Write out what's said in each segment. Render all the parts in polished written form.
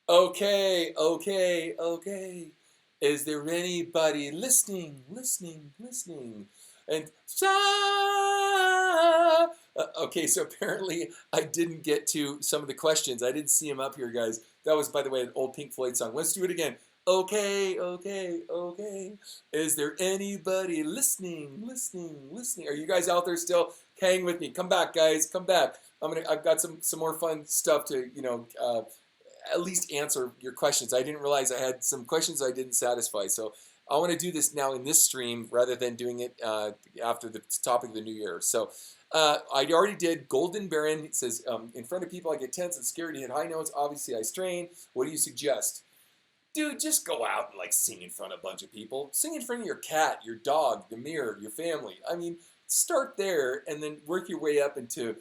Okay, okay, okay. Is there anybody listening? And okay, so apparently I didn't get to some of the questions. I didn't see them up here, guys. That was, by the way, an old Pink Floyd song. Let's do it again. Okay, okay, okay. Is there anybody listening? Are you guys out there still? Hang with me. Come back, guys. Come back. I've got some more fun stuff to at least answer your questions. I didn't realize I had some questions I didn't satisfy. So I want to do this now in this stream rather than doing it after the topic of the new year. So I already did Golden Baron. It says, in front of people I get tense and scared to hit high notes. Obviously I strain. What do you suggest? Dude, just go out and sing in front of a bunch of people. Sing in front of your cat, your dog, the mirror, your family. I mean, start there and then work your way up into,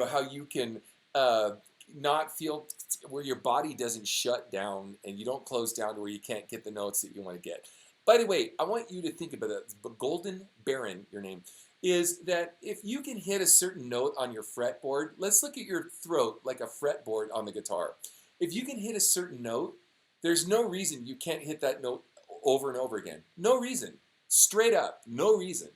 how you can not feel where your body doesn't shut down and you don't close down to where you can't get the notes that you want to get. By the way, I want you to think about that. Golden Baron, your name, is that if you can hit a certain note on your fretboard, let's look at your throat like a fretboard on the guitar. If you can hit a certain note, there's no reason you can't hit that note over and over again. No reason. Straight up, no reason.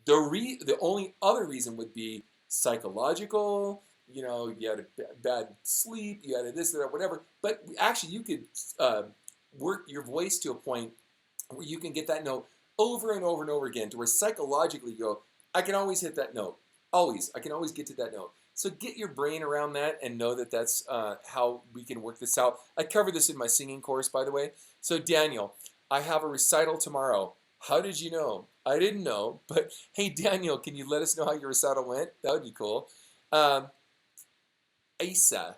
The only other reason would be psychological. You had a bad sleep, you had a this, that, whatever. But actually, you could work your voice to a point where you can get that note over and over and over again to where psychologically you go, I can always hit that note. Always. I can always get to that note. So get your brain around that and know that that's how we can work this out. I cover this in my singing course, by the way. So Daniel, I have a recital tomorrow. How did you know? I didn't know, but hey, Daniel, can you let us know how your recital went? That would be cool. Isa,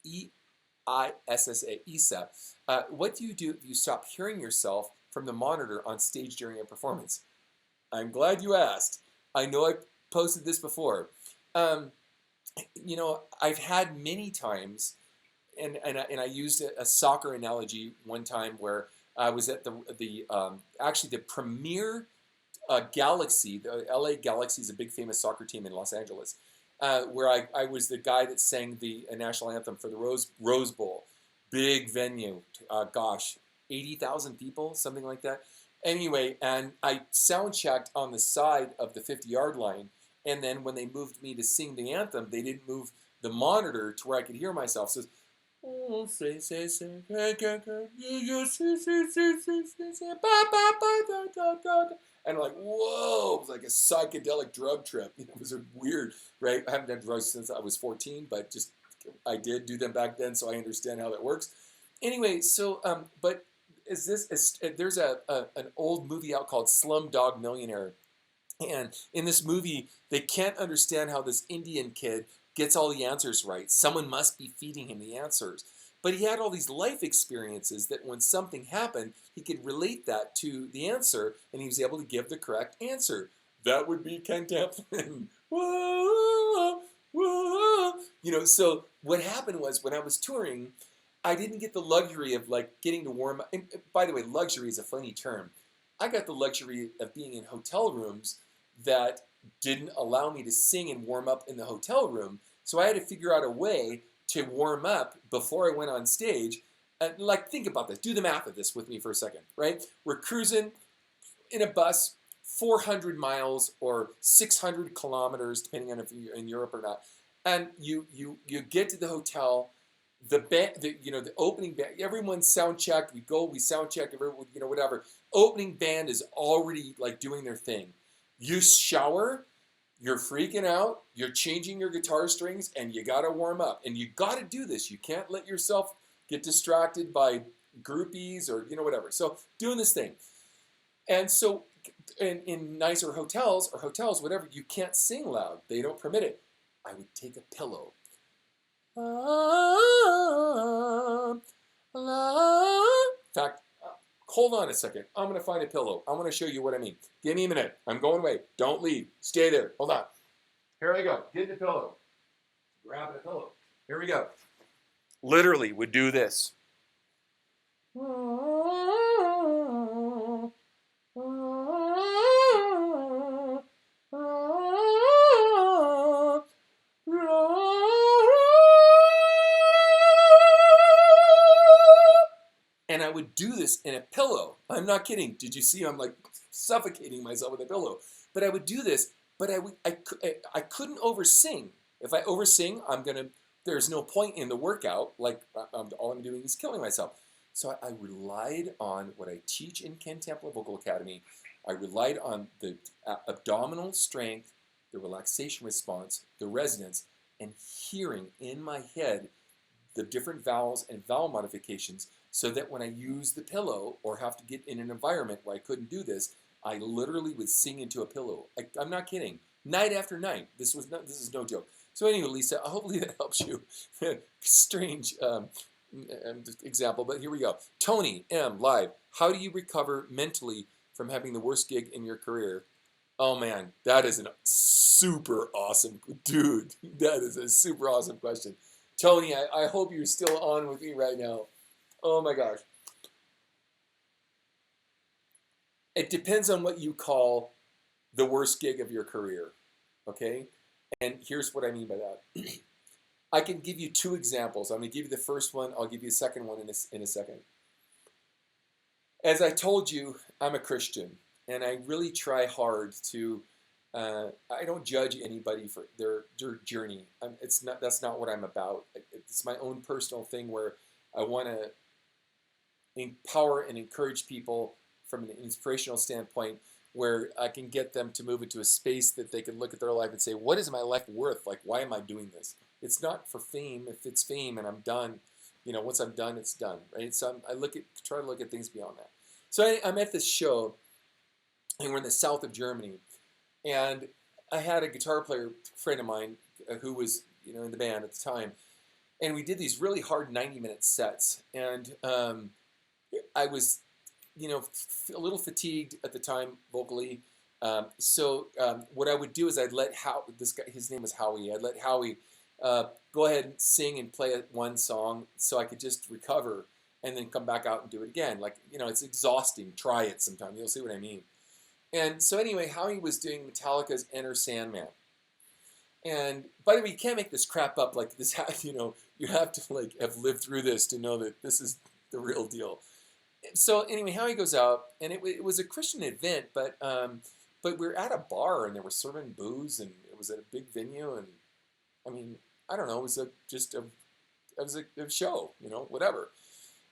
E-I-S-S-A, Isa. What do you do if you stop hearing yourself from the monitor on stage during a performance? I'm glad you asked. I know I posted this before. I've had many times, and I used a soccer analogy one time where I was at actually the premier Galaxy. The LA Galaxy is a big famous soccer team in Los Angeles, where I was the guy that sang the national anthem for the Rose Bowl. Big venue, 80,000 people, something like that. Anyway, and I sound checked on the side of the 50-yard line. And then when they moved me to sing the anthem, they didn't move the monitor to where I could hear myself. So and I'm like, whoa, it was like a psychedelic drug trip. It was weird, right? I haven't done drugs since I was 14, but just I did do them back then, so I understand how that works. Anyway, so but there's an old movie out called Slumdog Millionaire. And in this movie, they can't understand how this Indian kid gets all the answers right. Someone must be feeding him the answers. But he had all these life experiences that when something happened, he could relate that to the answer, and he was able to give the correct answer. That would be Ken Tamplin. Whoa, whoa. So what happened was when I was touring, I didn't get the luxury of getting to warm up. And by the way, luxury is a funny term. I got the luxury of being in hotel rooms that didn't allow me to sing and warm up in the hotel room. So I had to figure out a way to warm up before I went on stage. And think about this. Do the math of this with me for a second, right? We're cruising in a bus 400 miles or 600 kilometers, depending on if you're in Europe or not. And you get to the hotel. The band, the opening band, everyone's sound checked. We sound check, whatever. Opening band is already doing their thing. You shower, you're freaking out, you're changing your guitar strings, and you gotta warm up. And you gotta do this. You can't let yourself get distracted by groupies or whatever. So doing this thing. And so in nicer hotels or hotels, whatever, you can't sing loud. They don't permit it. I would take a pillow. In fact, hold on a second. I'm going to find a pillow. I'm going to show you what I mean. Give me a minute. I'm going away. Don't leave. Stay there. Hold on. Here I go. Get the pillow. Grab the pillow. Here we go. Literally would do this. would do this in a pillow. I'm not kidding. Did you see? I'm like suffocating myself with a pillow. But I would do this, but I couldn't oversing. If I oversing, there's no point in the workout. Like all I'm doing is killing myself. So I relied on what I teach in Ken Tamplin Vocal Academy. I relied on the abdominal strength, the relaxation response, the resonance, and hearing in my head the different vowels and vowel modifications, so that when I use the pillow or have to get in an environment where I couldn't do this, I literally would sing into a pillow. I'm not kidding. Night after night. This is no joke. So anyway, Lisa, hopefully that helps you. Strange example, but here we go. Tony M. Live. How do you recover mentally from having the worst gig in your career? Oh man, that is a super awesome, dude. That is a super awesome question. Tony, I hope you're still on with me right now. Oh my gosh. It depends on what you call the worst gig of your career, okay? And here's what I mean by that. I can give you two examples. I'm going to give you the first one. I'll give you the second one in a second. As I told you, I'm a Christian, and I really try hard to. I don't judge anybody for their journey. That's not what I'm about. It's my own personal thing where I want to empower and encourage people from an inspirational standpoint, where I can get them to move into a space that they can look at their life and say, what is my life worth? Like, why am I doing this? It's not for fame. If it's fame and I'm done, once I'm done, it's done, right? So I try to look at things beyond that. So I'm at this show, and we're in the south of Germany, and I had a guitar player friend of mine who was, in the band at the time, and we did these really hard 90-minute sets, and I was, a little fatigued at the time vocally. So what I would do is I'd let this guy, his name was Howie. I'd let Howie go ahead and sing and play one song so I could just recover and then come back out and do it again. Like, it's exhausting. Try it sometime. You'll see what I mean. And so anyway, Howie was doing Metallica's Enter Sandman. And by the way, you can't make this crap up like this. You have to have lived through this to know that this is the real deal. So anyway, Howie goes out, and it was a Christian event, but we're at a bar, and they were serving booze, and it was at a big venue, and I mean, I don't know, it was a show, whatever.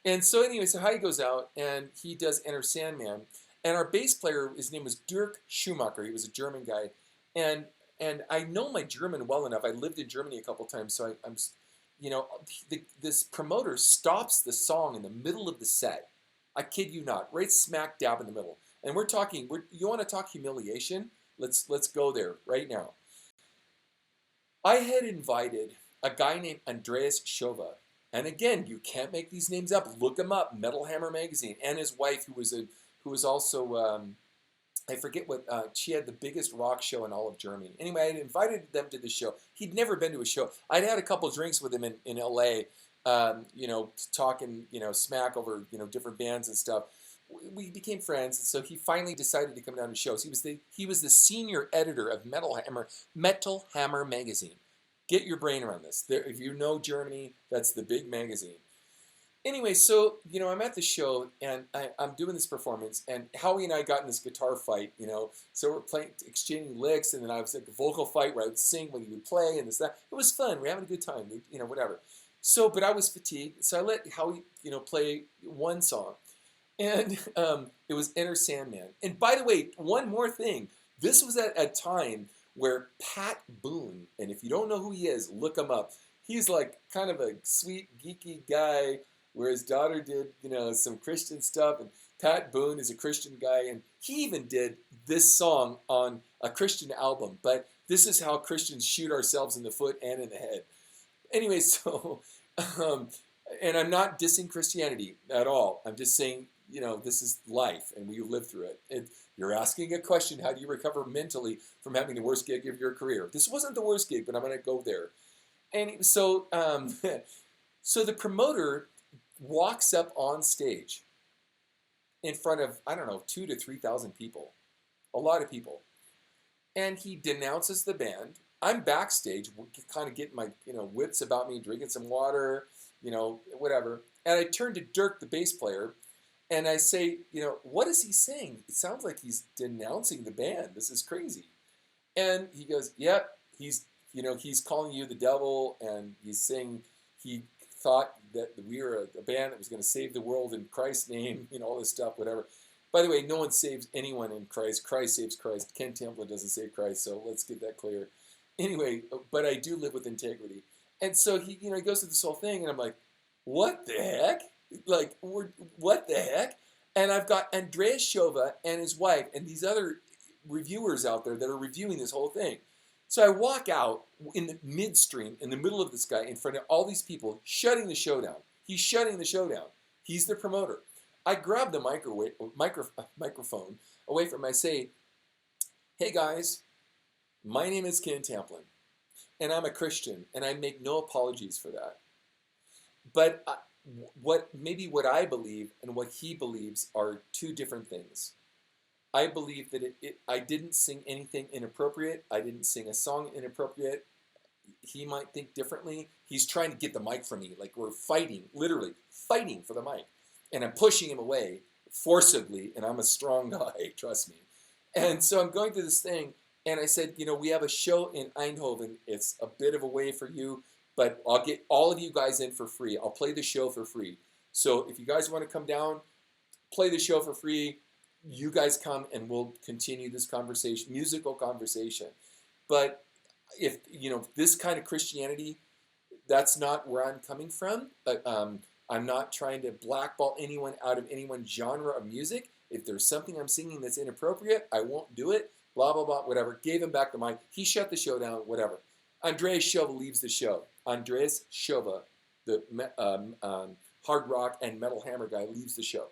And so anyway, so Howie goes out, and he does Enter Sandman, and our bass player, his name was Dirk Schumacher. He was a German guy, and I know my German well enough. I lived in Germany a couple times, so I'm this promoter stops the song in the middle of the set. I kid you not, right smack dab in the middle. And we're talking, you want to talk humiliation? Let's go there right now. I had invited a guy named Andreas Schova. And again, you can't make these names up. Look him up, Metal Hammer Magazine. And his wife, who was also, I forget what, she had the biggest rock show in all of Germany. Anyway, I had invited them to the show. He'd never been to a show. I'd had a couple drinks with him in LA. Talking, smack over, different bands and stuff. We became friends, and so he finally decided to come down to shows. He was the senior editor of Metal Hammer Magazine. Get your brain around this. If you know Germany, that's the big magazine. Anyway, so I'm at the show, and I'm doing this performance, and Howie and I got in this guitar fight. So we're exchanging licks, and then I was like a vocal fight where I would sing when he would play, and this that. It was fun. We're having a good time. Whatever. So, but I was fatigued, so I let Howie, play one song, and it was Enter Sandman. And by the way, one more thing, this was at a time where Pat Boone, and if you don't know who he is, look him up. He's like kind of a sweet, geeky guy, where his daughter did, some Christian stuff, and Pat Boone is a Christian guy, and he even did this song on a Christian album. But this is how Christians shoot ourselves in the foot and in the head. Anyway, so, and I'm not dissing Christianity at all. I'm just saying, this is life, and we live through it. And you're asking a question, how do you recover mentally from having the worst gig of your career? This wasn't the worst gig, but I'm going to go there. And so, so the promoter walks up on stage in front of, 2,000 to 3,000 people, a lot of people. And he denounces the band. I'm backstage, kind of getting my, wits about me, drinking some water, whatever. And I turn to Dirk, the bass player, And I say, what is he saying? It sounds like he's denouncing the band. This is crazy. And he goes, yep, he's calling you the devil, and he's saying he thought that we were a band that was going to save the world in Christ's name, all this stuff, whatever. By the way, no one saves anyone in Christ. Christ saves Christ. Ken Tamplin doesn't save Christ, so let's get that clear. Anyway, but I do live with integrity. And so he goes through this whole thing, and I'm like, what the heck? Like, what the heck? And I've got Andreas Shova and his wife and these other reviewers out there that are reviewing this whole thing. So I walk out in the midstream, in the middle of this guy, in front of all these people, shutting the show down. He's shutting the show down. He's the promoter. I grab the microphone away from him. I say, hey guys, my name is Ken Tamplin, and I'm a Christian, and I make no apologies for that. But what I believe and what he believes are two different things. I believe that I didn't sing anything inappropriate. I didn't sing a song inappropriate. He might think differently. He's trying to get the mic from me. Like we're fighting, literally fighting for the mic. And I'm pushing him away forcibly, and I'm a strong guy, trust me. And so I'm going through this thing, and I said, we have a show in Eindhoven. It's a bit of a way for you, but I'll get all of you guys in for free. I'll play the show for free. So if you guys want to come down, play the show for free, you guys come and we'll continue this conversation, musical conversation. But if, this kind of Christianity, that's not where I'm coming from. But I'm not trying to blackball anyone out of anyone's genre of music. If there's something I'm singing that's inappropriate, I won't do it. Blah, blah, blah, whatever. Gave him back the mic. He shut the show down, whatever. Andreas Shova leaves the show. Andreas Shova, the hard rock and metal hammer guy, leaves the show.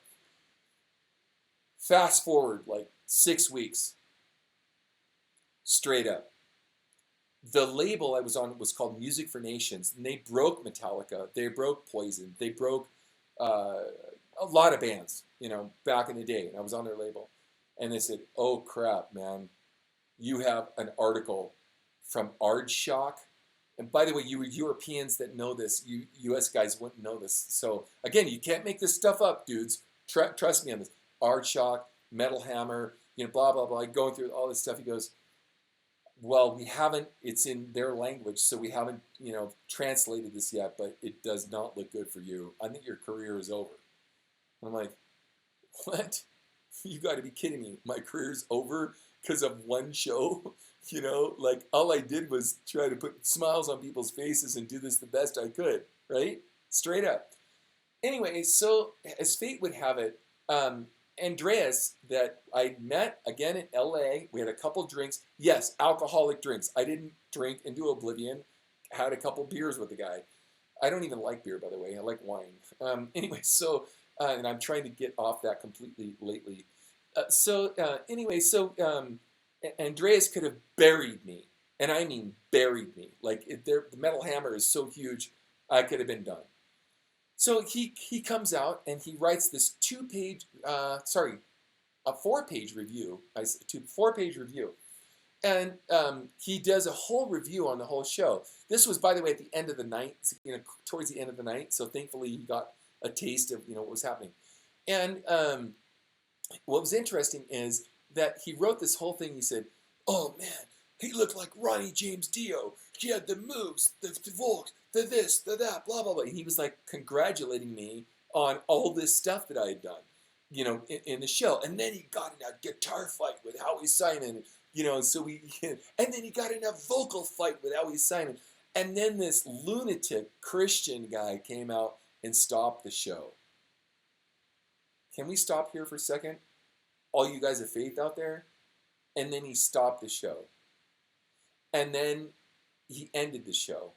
Fast forward like 6 weeks. Straight up. The label I was on was called Music for Nations, and they broke Metallica. They broke Poison. They broke a lot of bands, back in the day. And I was on their label. And they said, oh, crap, man. You have an article from Aardschok. And by the way, you Europeans that know this, you US guys wouldn't know this. So, again, you can't make this stuff up, dudes. Trust me on this. Aardschok, Metal Hammer, blah, blah, blah. Going through all this stuff. He goes, well, we haven't, it's in their language, so we haven't, translated this yet, but it does not look good for you. I think your career is over. And I'm like, what? You got to be kidding me. My career's over because of one show? Like all I did was try to put smiles on people's faces and do this the best I could, right? Straight up. Anyway, so as fate would have it, Andreas that I met again in LA, we had a couple drinks. Yes, alcoholic drinks. I didn't drink into oblivion. Had a couple beers with the guy. I don't even like beer, by the way. I like wine. Anyway, so, and I'm trying to get off that completely lately. Andreas could have buried me. And I mean buried me. Like, the Metal Hammer is so huge, I could have been done. So he comes out and he writes this a 4-page review, 4-page review. And he does a whole review on the whole show. This was, by the way, at the end of the night, towards the end of the night. So thankfully he got a taste of, what was happening. And what was interesting is that he wrote this whole thing. He said, oh man, he looked like Ronnie James Dio. He had the moves, the voice, the this, the that, blah, blah, blah. And he was like congratulating me on all this stuff that I had done, in the show. And then he got in a guitar fight with Howie Simon, and then he got in a vocal fight with Howie Simon. And then this lunatic Christian guy came out and stopped the show. Can we stop here for a second? All you guys of faith out there? And then he stopped the show. And then he ended the show.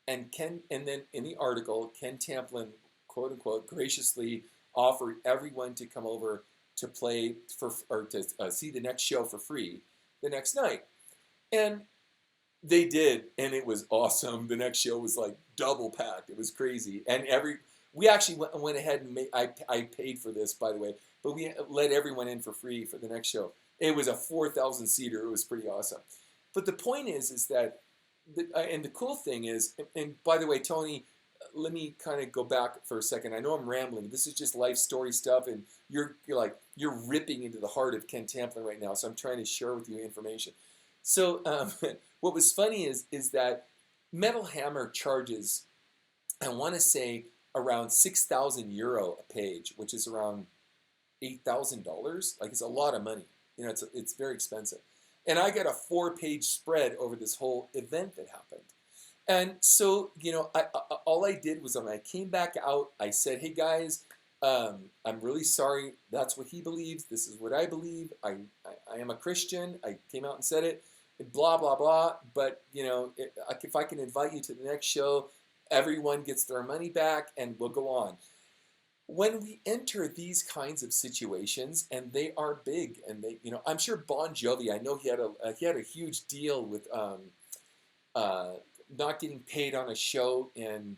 And then in the article, Ken Tamplin, quote unquote, graciously offered everyone to come over to play to see the next show for free the next night. And they did, and it was awesome. The next show was like double packed. It was crazy. And we actually went ahead and I paid for this, by the way, but we let everyone in for free for the next show. It was a 4,000 seater. It was pretty awesome. But the point is that, and the cool thing is, and by the way, Tony, let me kind of go back for a second. I know I'm rambling. This is just life story stuff, and you're ripping into the heart of Ken Tamplin right now. So I'm trying to share with you information. So what was funny is that Metal Hammer charges, I want to say, around €6,000 a page, which is around $8,000. Like, it's a lot of money. You know, it's very expensive. And I got a 4-page spread over this whole event that happened. And so, you know, all I did was when I came back out, I said, hey guys, I'm really sorry. That's what he believes. This is what I believe. I am a Christian. I came out and said it, blah, blah, blah. But, you know, if I can invite you to the next show, everyone gets their money back and we'll go on. When we enter these kinds of situations, and they are big, and they, you know, I'm sure Bon Jovi, I know he had a huge deal with not getting paid on a show in,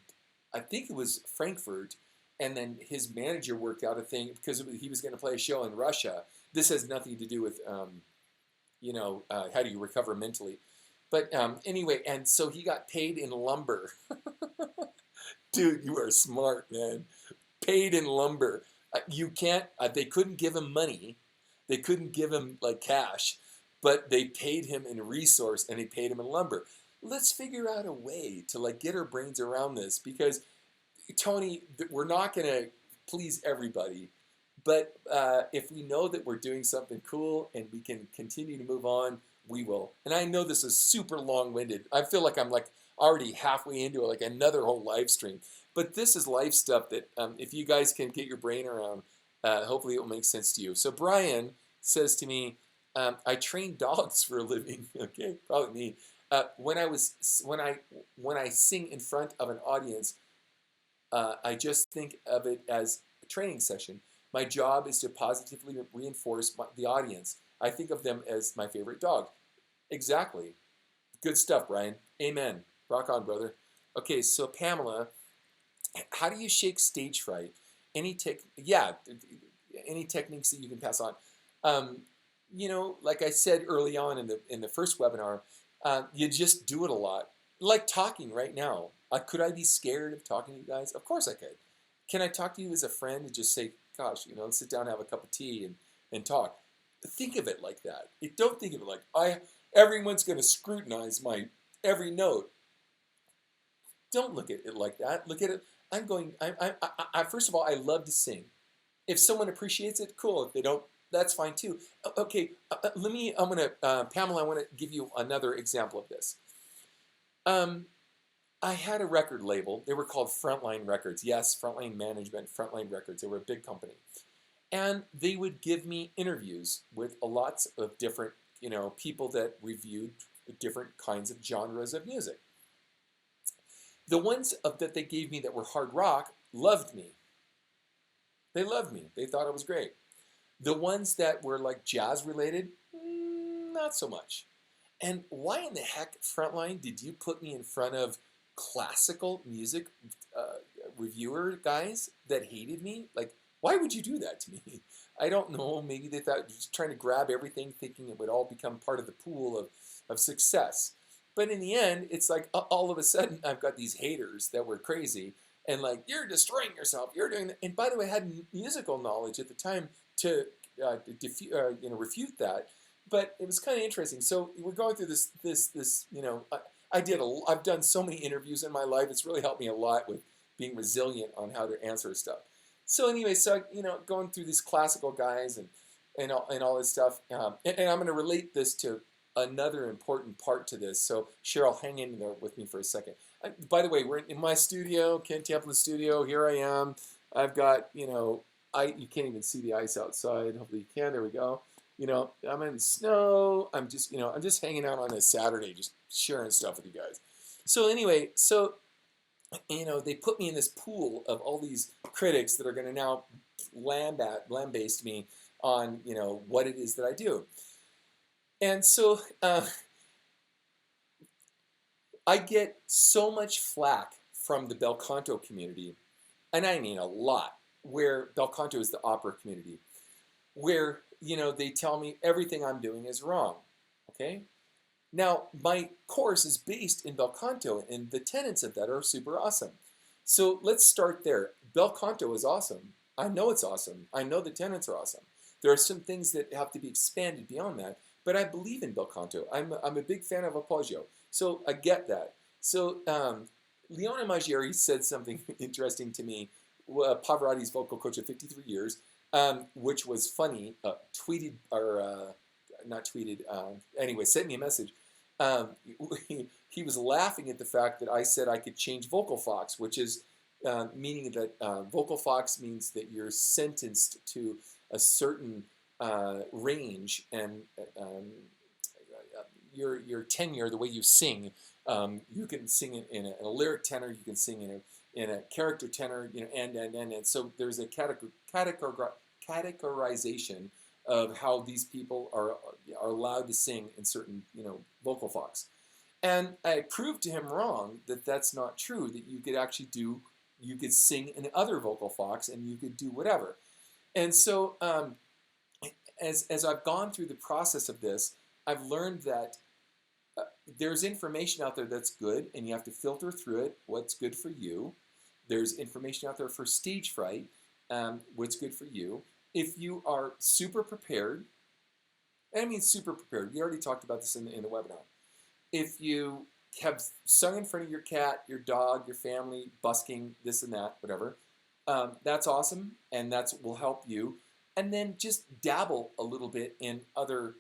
I think it was Frankfurt, and then his manager worked out a thing because he was going to play a show in Russia. This has nothing to do with, you know, how do you recover mentally. But anyway, and so he got paid in lumber. Dude, you are smart, man. Paid in lumber. You can't, they couldn't give him money. They couldn't give him like cash, but they paid him in resource and they paid him in lumber. Let's figure out a way to like get our brains around this, because Tony, we're not going to please everybody, but if we know that we're doing something cool and we can continue to move on, we will. And I know this is super long-winded. I feel like I'm like already halfway into like another whole live stream. But this is life stuff that if you guys can get your brain around, hopefully it will make sense to you. So Brian says to me, I train dogs for a living. Okay, probably me. When I sing in front of an audience, I just think of it as a training session. My job is to positively reinforce the audience. I think of them as my favorite dog. Exactly. Good stuff, Brian. Amen. Rock on, brother. Okay, so Pamela, how do you shake stage fright? Any techniques that you can pass on. You know, like I said early on in the first webinar, you just do it a lot. Like talking right now. Could I be scared of talking to you guys? Of course I could. Can I talk to you as a friend and just say, gosh, you know, sit down and have a cup of tea and talk? Think of it like that. Don't think of it like everyone's going to scrutinize my every note. Don't look at it like that. Look at it. First of all, I love to sing. If someone appreciates it, cool. If they don't, that's fine too. Okay, Pamela, I want to give you another example of this. I had a record label. They were called Frontline Records. Yes, Frontline Management, Frontline Records. They were a big company. And they would give me interviews with lots of different, you know, people that reviewed different kinds of genres of music. The ones that they gave me that were hard rock loved me. They loved me. They thought it was great. The ones that were like jazz related, not so much. And why in the heck, Frontline, did you put me in front of classical music reviewer guys that hated me? Like, why would you do that to me? I don't know. Maybe they thought just trying to grab everything, thinking it would all become part of the pool of success. But in the end, it's like all of a sudden I've got these haters that were crazy and like, you're destroying yourself. You're doing that. And by the way, I had musical knowledge at the time to refute that. But it was kind of interesting. So we're going through this you know, I've done so many interviews in my life. It's really helped me a lot with being resilient on how to answer stuff. So anyway, you know, going through these classical guys and all this stuff. And I'm going to relate this to another important part to this. So Cheryl, hang in there with me for a second. By the way, we're in my studio, Ken Tamplin studio. Here I am. I've got, you know, you can't even see the ice outside. Hopefully you can. There we go. You know, I'm in snow. I'm just hanging out on a Saturday, just sharing stuff with you guys. So anyway, you know, they put me in this pool of all these critics that are going to now lambaste me on, you know, what it is that I do. And so I get so much flack from the bel canto community, and I mean a lot, where bel canto is the opera community, where, you know, they tell me everything I'm doing is wrong, okay? Now, my course is based in bel canto, and the tenets of that are super awesome. So let's start there. Bel canto is awesome. I know it's awesome. I know the tenets are awesome. There are some things that have to be expanded beyond that, but I believe in bel canto. I'm a big fan of appoggio, so I get that. So Leona Maggieri said something interesting to me. Pavarotti's vocal coach of 53 years, which was funny. Tweeted or not tweeted. Anyway, sent me a message. Um, he was laughing at the fact that I said I could change vocal fox, which is meaning that vocal fox means that you're sentenced to a certain range, and your tenure, the way you sing, you can sing in a lyric tenor, you can sing in a character tenor, and. So there's a categorization of how these people are allowed to sing in certain vocal fox. And I proved to him wrong that that's not true, that you could actually you could sing in other vocal fox and you could do whatever. And so as I've gone through the process of this, I've learned that there's information out there that's good, and you have to filter through it, what's good for you. There's information out there for stage fright, what's good for you. If you are super prepared, I mean super prepared, we already talked about this in the webinar. If you have sung in front of your cat, your dog, your family, busking, this and that, whatever, that's awesome, and that will help you. And then just dabble a little bit in other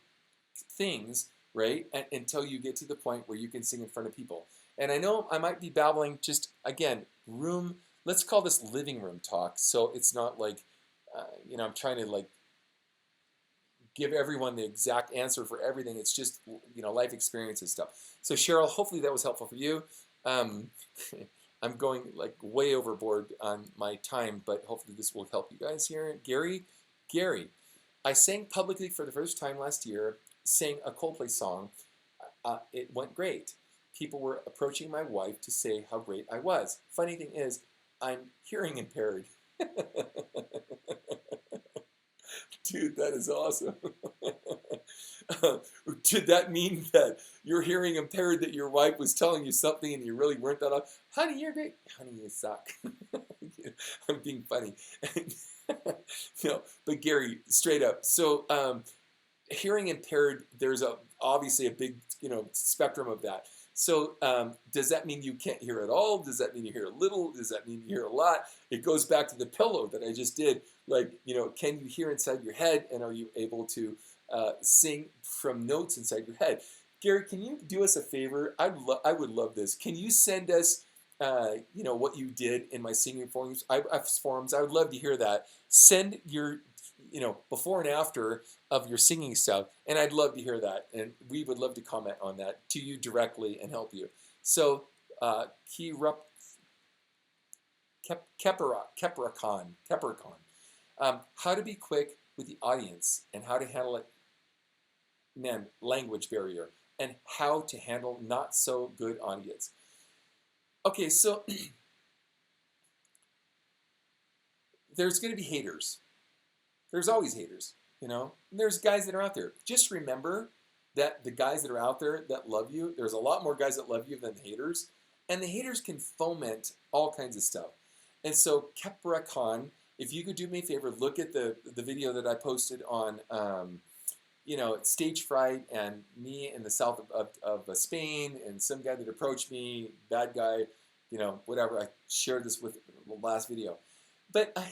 things, right, until you get to the point where you can sing in front of people. And I know I might be babbling, just, again, let's call this living room talk, so it's not like, I'm trying to, like, give everyone the exact answer for everything. It's just, life experiences stuff. So Cheryl, hopefully that was helpful for you. I'm going like way overboard on my time, but hopefully this will help you guys here. Gary, I sang publicly for the first time last year, sang a Coldplay song. It went great. People were approaching my wife to say how great I was. Funny thing is, I'm hearing impaired. Dude, that is awesome. Did that mean that you're hearing impaired, that your wife was telling you something and you really weren't that off? Honey, you're great. Honey, you suck. I'm being funny. No, but Gary, straight up. So hearing impaired, there's obviously a big spectrum of that. So does that mean you can't hear at all? Does that mean you hear a little? Does that mean you hear a lot? It goes back to the pillow that I just did. Like, can you hear inside your head, and are you able to sing from notes inside your head? Gary, can you do us a favor? I would love this. Can you send us what you did in my singing forums? I would love to hear that. Send your before and after of your singing stuff, and I'd love to hear that, and we would love to comment on that to you directly and help you. So Capricorn, how to be quick with the audience and how to handle it, language barrier, and how to handle not so good audience. Okay, so there's going to be haters. There's always haters, There's guys that are out there. Just remember that the guys that are out there that love you, there's a lot more guys that love you than the haters. And the haters can foment all kinds of stuff. And so Capricorn, if you could do me a favor, look at the video that I posted on, stage fright and me in the south of Spain and some guy that approached me, bad guy, whatever. I shared this with the last video. But I've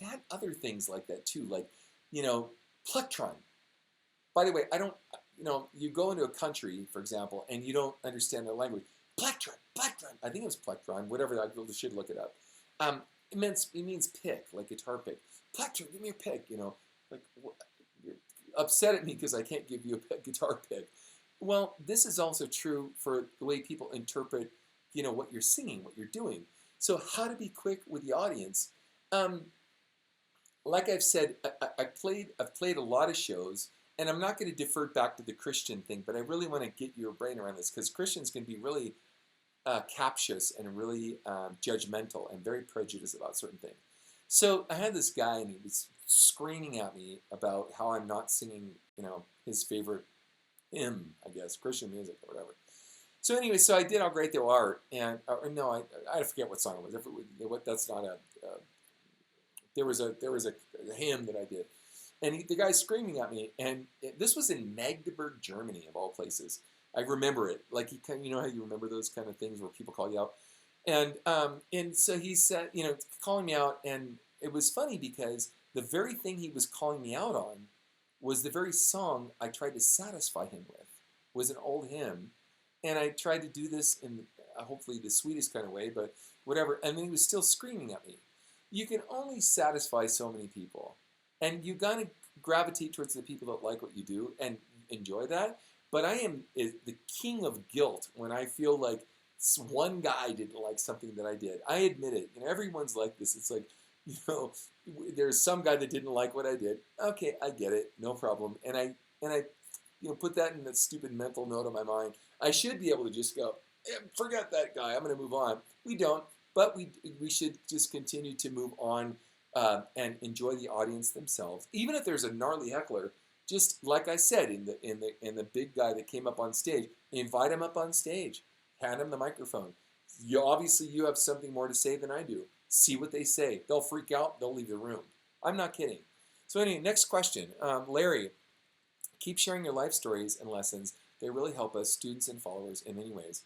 had other things like that too, like, plectron. By the way, I don't, you go into a country, for example, and you don't understand their language. Plectron. I think it was plectron, whatever. I should look it up. It means pick, like guitar pick. Plectron, give me your pick. Like, you're upset at me because I can't give you a guitar pick. Well, this is also true for the way people interpret, what you're singing, what you're doing. So how to be quick with the audience. Like I've said, I've played a lot of shows, and I'm not going to defer back to the Christian thing, but I really want to get your brain around this, because Christians can be really captious and really judgmental and very prejudiced about certain things. So I had this guy, and he was screaming at me about how I'm not singing, his favorite hymn, I guess, Christian music or whatever. So anyway, so I did How Great Thou Art, and no, I forget what song it was. That's not a. There was a hymn that I did, and the guy's screaming at me, and this was in Magdeburg, Germany, of all places. I remember it, like he kind, you know how you remember those kind of things where people call you out, and so he said, calling me out, and it was funny because the very thing he was calling me out on was the very song I tried to satisfy him with, was an old hymn, and I tried to do this in hopefully the sweetest kind of way, but whatever, and then he was still screaming at me. You can only satisfy so many people, and you gotta gravitate towards the people that like what you do and enjoy that. But I am the king of guilt when I feel like one guy didn't like something that I did. I admit it. Everyone's like this. It's like, you know, there's some guy that didn't like what I did. Okay, I get it, no problem. And I put that in that stupid mental note of my mind. I should be able to just go, forget that guy. I'm going to move on. We don't. But we should just continue to move on and enjoy the audience themselves. Even if there's a gnarly heckler, just like I said in the big guy that came up on stage, invite him up on stage, hand him the microphone. Obviously you have something more to say than I do. See what they say. They'll freak out. They'll leave the room. I'm not kidding. So anyway, next question, Larry. Keep sharing your life stories and lessons. They really help us, students and followers, in many ways.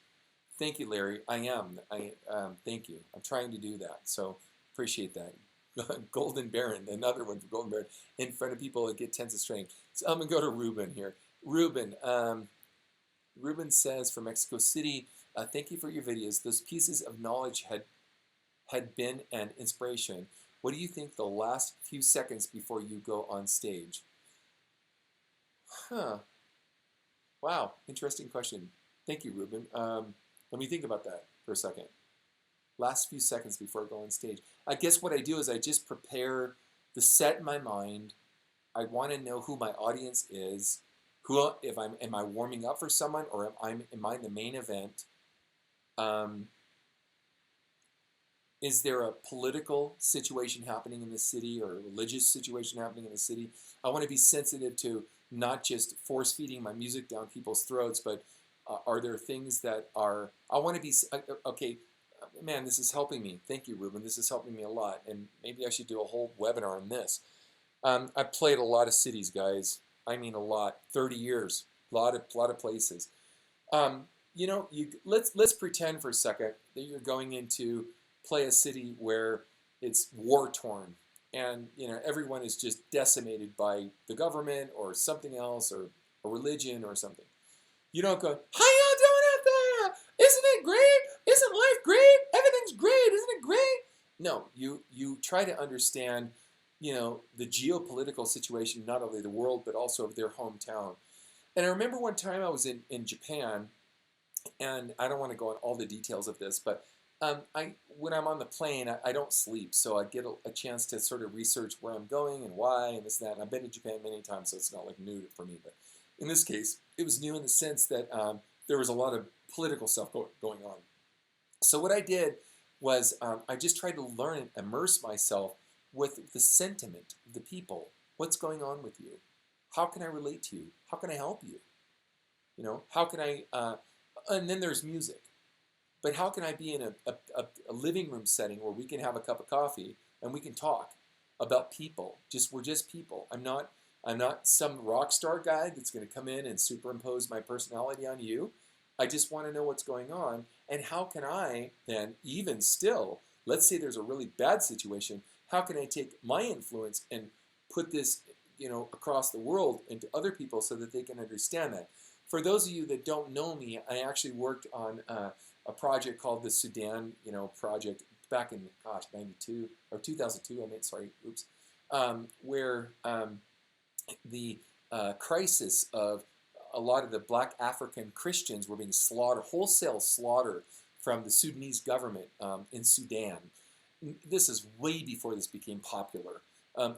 Thank you, Larry. I am. Thank you. I'm trying to do that. So appreciate that. Golden Baron, another one for Golden Baron, in front of people that get tense and strained. So I'm going to go to Ruben here. Ruben says from Mexico City, thank you for your videos. Those pieces of knowledge had been an inspiration. What do you think the last few seconds before you go on stage? Huh. Wow. Interesting question. Thank you, Ruben. Let me think about that for a second. Last few seconds before I go on stage. I guess what I do is I just prepare the set in my mind. I want to know who my audience is. Am I warming up for someone, or am I the main event? Is there a political situation happening in the city or a religious situation happening in the city? I want to be sensitive to not just force feeding my music down people's throats, but are there things that are, I want to be, okay, man, this is helping me. Thank you, Ruben. This is helping me a lot. And maybe I should do a whole webinar on this. I've played a lot of cities, guys. I mean a lot. 30 years. A lot of places. Let's pretend for a second that you're going into play a city where it's war-torn. And, everyone is just decimated by the government or something else or a religion or something. You don't go, how y'all doing out there? Isn't it great? Isn't life great? Everything's great. Isn't it great? No, you try to understand, the geopolitical situation, not only the world, but also of their hometown. And I remember one time I was in Japan, and I don't want to go on all the details of this, but when I'm on the plane, I don't sleep, so I get a chance to sort of research where I'm going and why and this and that. And I've been to Japan many times, so it's not like new for me. But in this case, it was new in the sense that there was a lot of political stuff going on. So what I did was I just tried to learn and immerse myself with the sentiment of the people. What's going on with you? How can I relate to you? How can I help you? How can I? And then there's music. But how can I be in a living room setting where we can have a cup of coffee and we can talk about people? We're just people. I'm not some rock star guy that's going to come in and superimpose my personality on you. I just want to know what's going on, and how can I then, even still, let's say there's a really bad situation, how can I take my influence and put this, across the world into other people so that they can understand that? For those of you that don't know me, I actually worked on a project called the Sudan, project back in 92 or 2002. Where the crisis of a lot of the black African Christians were being slaughtered, wholesale slaughter from the Sudanese government in Sudan. This is way before this became popular.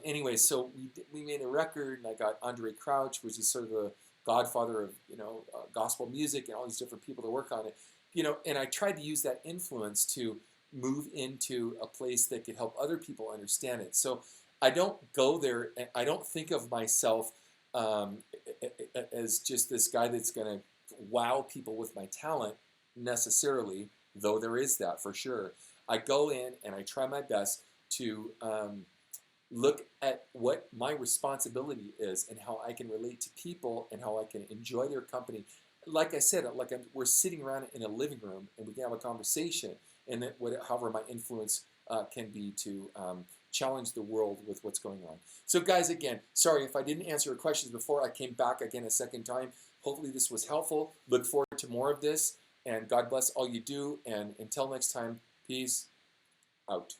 Anyway, so we made a record, and I got Andre Crouch, which is sort of the godfather of gospel music, and all these different people to work on it. And I tried to use that influence to move into a place that could help other people understand it. So I don't go there, I don't think of myself as just this guy that's going to wow people with my talent. necessarily, though there is that for sure. I go in and I try my best to look at what my responsibility is and how I can relate to people and how I can enjoy their company. Like I said, we're sitting around in a living room and we can have a conversation, and that however my influence can be to challenge the world with what's going on. So guys, again, sorry if I didn't answer your questions before. I came back again a second time. Hopefully this was helpful. Look forward to more of this, and God bless all you do. And until next time, peace out.